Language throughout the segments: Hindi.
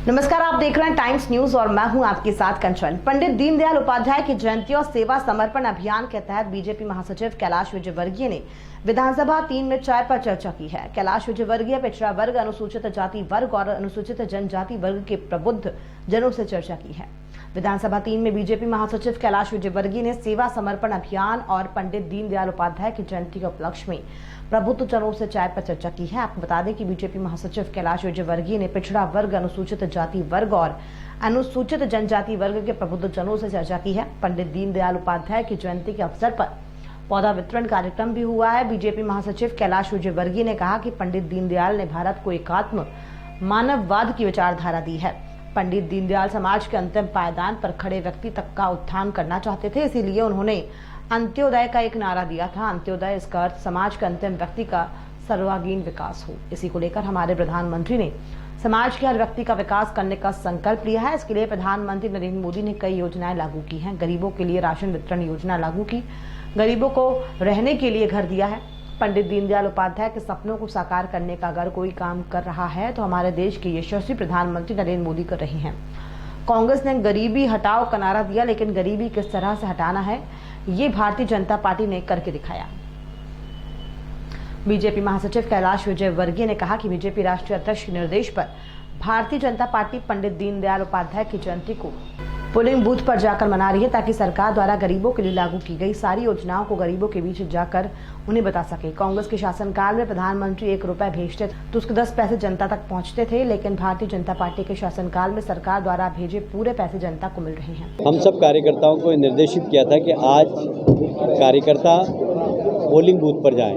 नमस्कार, आप देख रहे हैं टाइम्स न्यूज और मैं हूं आपके साथ कंचन। पंडित दीनदयाल उपाध्याय की जयंती और सेवा समर्पण अभियान के तहत बीजेपी महासचिव कैलाश विजयवर्गीय ने विधानसभा 3 में चाय पर चर्चा की है। कैलाश विजयवर्गीय पिछड़ा वर्ग, अनुसूचित जाति वर्ग और अनुसूचित जनजाति वर्ग के प्रबुद्ध जनों से चर्चा की है। विधानसभा 3 में बीजेपी महासचिव कैलाश विजयवर्गीय ने सेवा समर्पण अभियान और पंडित दीनदयाल उपाध्याय की जयंती के उपलक्ष्य में प्रबुद्ध जनों से चाय पर चर्चा की है। आपको बता दें कि बीजेपी महासचिव कैलाश विजयवर्गीय ने पिछड़ा वर्ग, अनुसूचित जाति वर्ग और अनुसूचित जनजाति वर्ग के प्रबुद्ध जनों से चर्चा की है। पंडित दीनदयाल उपाध्याय की जयंती के अवसर पर पौधा वितरण कार्यक्रम भी हुआ है। बीजेपी महासचिव कैलाश विजयवर्गीय ने कहा कि पंडित दीनदयाल ने भारत को एकात्म मानववाद की विचारधारा दी है। पंडित दीनदयाल समाज के अंतिम पायदान पर खड़े व्यक्ति तक का उत्थान करना चाहते थे, इसीलिए उन्होंने अंत्योदय का एक नारा दिया था। अंत्योदय इसका अर्थ समाज के अंतिम व्यक्ति का सर्वांगीण विकास हो। इसी को लेकर हमारे प्रधानमंत्री ने समाज के हर व्यक्ति का विकास करने का संकल्प लिया है। इसके लिए प्रधानमंत्री नरेंद्र मोदी ने कई योजनाएं लागू की हैं। गरीबों के लिए राशन वितरण योजना लागू की, गरीबों को रहने के लिए घर दिया है। पंडित दीनदयाल उपाध्याय के सपनों को साकार करने का अगर कोई काम कर रहा है तो हमारे देश के यशस्वी प्रधानमंत्री नरेंद्र मोदी कर रहे हैं। कांग्रेस ने गरीबी हटाओ का नारा दिया, लेकिन गरीबी किस तरह से हटाना है ये भारतीय जनता पार्टी ने करके दिखाया। बीजेपी महासचिव कैलाश विजयवर्गीय ने कहा कि बीजेपी राष्ट्रीय अध्यक्ष के निर्देश पर भारतीय जनता पार्टी पंडित दीनदयाल उपाध्याय की जयंती को पोलिंग बूथ पर जाकर मना रही है, ताकि सरकार द्वारा गरीबों के लिए लागू की गई सारी योजनाओं को गरीबों के बीच जाकर उन्हें बता सके। कांग्रेस के शासनकाल में प्रधानमंत्री 1 रुपए भेजते तो उसके 10 पैसे जनता तक पहुंचते थे, लेकिन भारतीय जनता पार्टी के शासनकाल में सरकार द्वारा भेजे पूरे पैसे जनता को मिल रहे हैं। हम सब कार्यकर्ताओं को निर्देशित किया था कि आज कार्यकर्ता पोलिंग बूथ पर जाएं।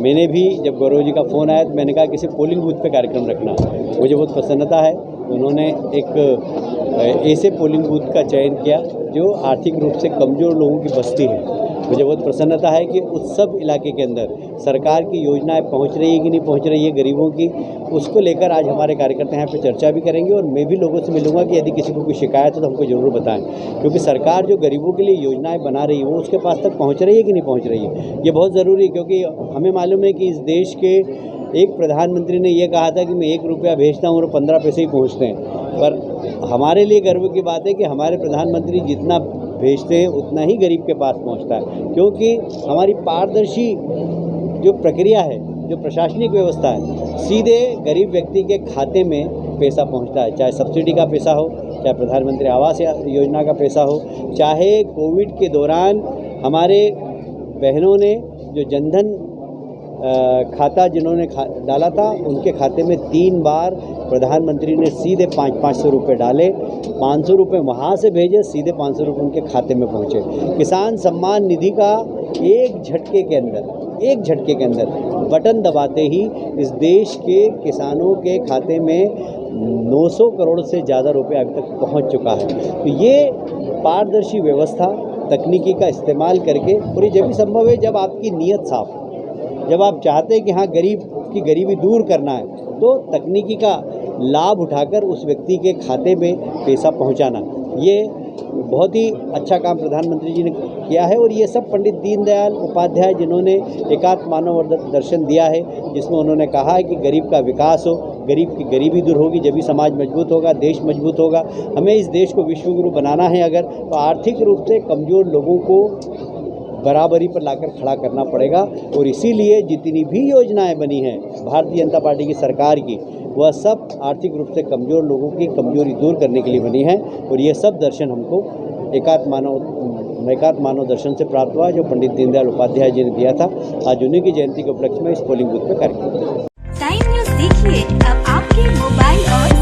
मैंने भी जब गौरव जी का फ़ोन आया तो मैंने कहा किसी पोलिंग बूथ पे कार्यक्रम रखना। मुझे बहुत प्रसन्नता है। उन्होंने एक ऐसे पोलिंग बूथ का चयन किया जो आर्थिक रूप से कमज़ोर लोगों की बस्ती है। मुझे बहुत प्रसन्नता है कि उस सब इलाके के अंदर सरकार की योजनाएं पहुंच रही है कि नहीं पहुंच रही है गरीबों की, उसको लेकर आज हमारे कार्यकर्ता यहाँ पे चर्चा भी करेंगे। और मैं भी लोगों से मिलूंगा कि यदि किसी को कोई शिकायत हो तो हमको ज़रूर बताएं, क्योंकि सरकार जो गरीबों के लिए योजनाएं बना रही है वो उसके पास तक पहुँच रही है कि नहीं पहुँच रही है, ये बहुत ज़रूरी है। क्योंकि हमें मालूम है कि इस देश के एक प्रधानमंत्री ने यह कहा था कि मैं 1 रुपया भेजता हूँ और 15 पैसे ही पहुँचते हैं, पर हमारे लिए गर्व की बात है कि हमारे प्रधानमंत्री जितना भेजते हैं उतना ही गरीब के पास पहुंचता है। क्योंकि हमारी पारदर्शी जो प्रक्रिया है, जो प्रशासनिक व्यवस्था है, सीधे गरीब व्यक्ति के खाते में पैसा पहुंचता है। चाहे सब्सिडी का पैसा हो, चाहे प्रधानमंत्री आवास योजना का पैसा हो, चाहे कोविड के दौरान हमारे बहनों ने जो जनधन खाता जिन्होंने डाला था उनके खाते में 3 बार प्रधानमंत्री ने सीधे 500 रुपये डाले। 500 रुपये वहाँ से भेजे, सीधे 500 रुपये उनके खाते में पहुँचे। किसान सम्मान निधि का एक झटके के अंदर बटन दबाते ही इस देश के किसानों के खाते में 900 करोड़ से ज़्यादा रुपये अभी तक पहुँच चुका है। तो ये पारदर्शी व्यवस्था तकनीकी का इस्तेमाल करके, और ये जब भी संभव है जब आपकी नीयत साफ हो, जब आप चाहते हैं कि हाँ गरीब की गरीबी दूर करना है, तो तकनीकी का लाभ उठाकर उस व्यक्ति के खाते में पैसा पहुंचाना, ये बहुत ही अच्छा काम प्रधानमंत्री जी ने किया है। और ये सब पंडित दीनदयाल उपाध्याय जिन्होंने एकात्म मानव दर्शन दिया है, जिसमें उन्होंने कहा है कि गरीब का विकास हो, गरीब की गरीबी दूर होगी, जब भी समाज मजबूत होगा, देश मजबूत होगा। हमें इस देश को विश्वगुरु बनाना है अगर, तो आर्थिक रूप से कमज़ोर लोगों को बराबरी पर लाकर खड़ा करना पड़ेगा। और इसीलिए जितनी भी योजनाएं बनी हैं भारतीय जनता पार्टी की सरकार की, वह सब आर्थिक रूप से कमज़ोर लोगों की कमजोरी दूर करने के लिए बनी है। और ये सब दर्शन हमको एकात्म मानव दर्शन से प्राप्त हुआ, जो पंडित दीनदयाल उपाध्याय जी ने दिया था। आज उन्हीं की जयंती के उपलक्ष्य में इस पोलिंग बूथ पर कार्यक्रम। टाइम न्यूज़ देखिए अब आपके मोबाइल और